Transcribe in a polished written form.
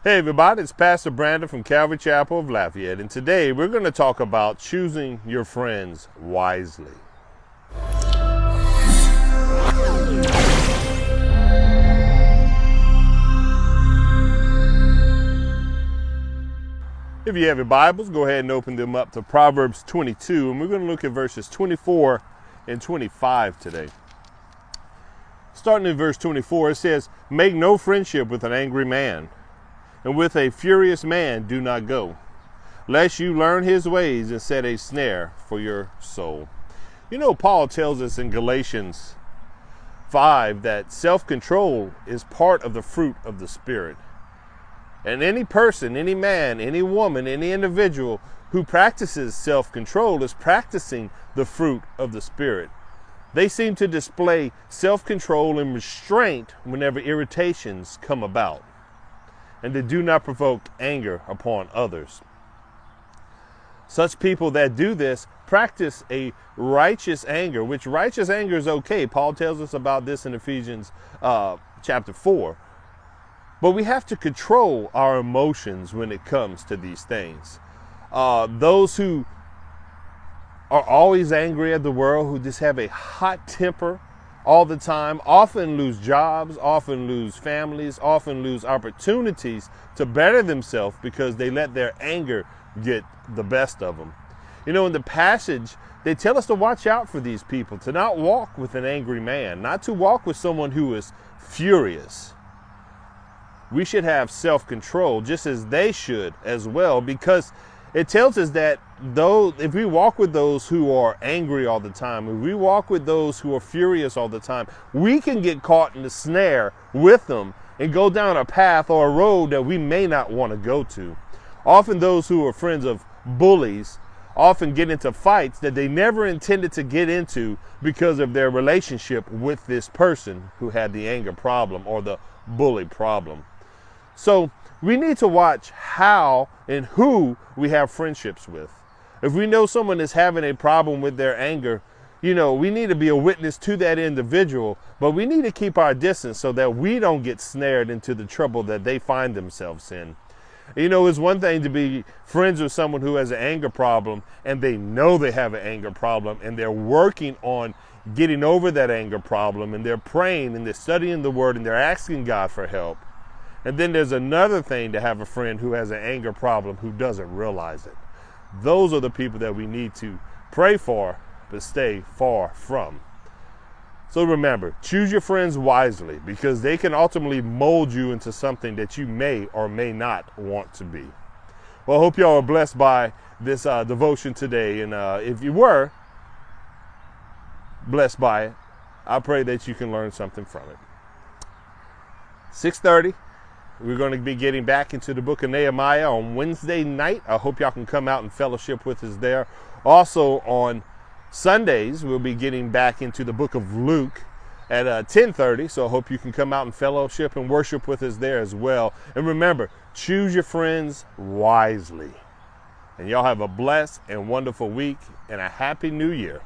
Hey everybody, it's Pastor Brandon from Calvary Chapel of Lafayette, and today we're going to talk about choosing your friends wisely. If you have your Bibles, go ahead and open them up to Proverbs 22, and we're going to look at verses 24 and 25 today. Starting in verse 24, it says, "Make no friendship with an angry man, and with a furious man do not go, lest you learn his ways and set a snare for your soul." You know, Paul tells us in Galatians 5 that self-control is part of the fruit of the Spirit. And any person, any man, any woman, any individual who practices self-control is practicing the fruit of the Spirit. They seem to display self-control and restraint whenever irritations come about, and they do not provoke anger upon others. Such people that do this practice a righteous anger, which righteous anger is okay. Paul tells us about this in Ephesians chapter 4. But we have to control our emotions when it comes to these things. Those who are always angry at the world, who just have a hot temper all the time, often lose jobs, often lose families, often lose opportunities to better themselves because they let their anger get the best of them. You know, in the passage, they tell us to watch out for these people, to not walk with an angry man, not to walk with someone who is furious. We should have self-control just as they should as well, because it tells us that if we walk with those who are angry all the time, if we walk with those who are furious all the time, we can get caught in the snare with them and go down a path or a road that we may not want to go to. Often those who are friends of bullies often get into fights that they never intended to get into because of their relationship with this person who had the anger problem or the bully problem. So we need to watch how and who we have friendships with. If we know someone is having a problem with their anger, you know, we need to be a witness to that individual, but we need to keep our distance so that we don't get snared into the trouble that they find themselves in. You know, it's one thing to be friends with someone who has an anger problem and they know they have an anger problem and they're working on getting over that anger problem, and they're praying and they're studying the Word and they're asking God for help. And then there's another thing to have a friend who has an anger problem who doesn't realize it. Those are the people that we need to pray for, but stay far from. So remember, choose your friends wisely, because they can ultimately mold you into something that you may or may not want to be. Well, I hope y'all are blessed by this devotion today. And if you were blessed by it, I pray that you can learn something from it. 6:30. We're going to be getting back into the book of Nehemiah on Wednesday night. I hope y'all can come out and fellowship with us there. Also on Sundays, we'll be getting back into the book of Luke at 10:30. So I hope you can come out and fellowship and worship with us there as well. And remember, choose your friends wisely. And y'all have a blessed and wonderful week and a happy new year.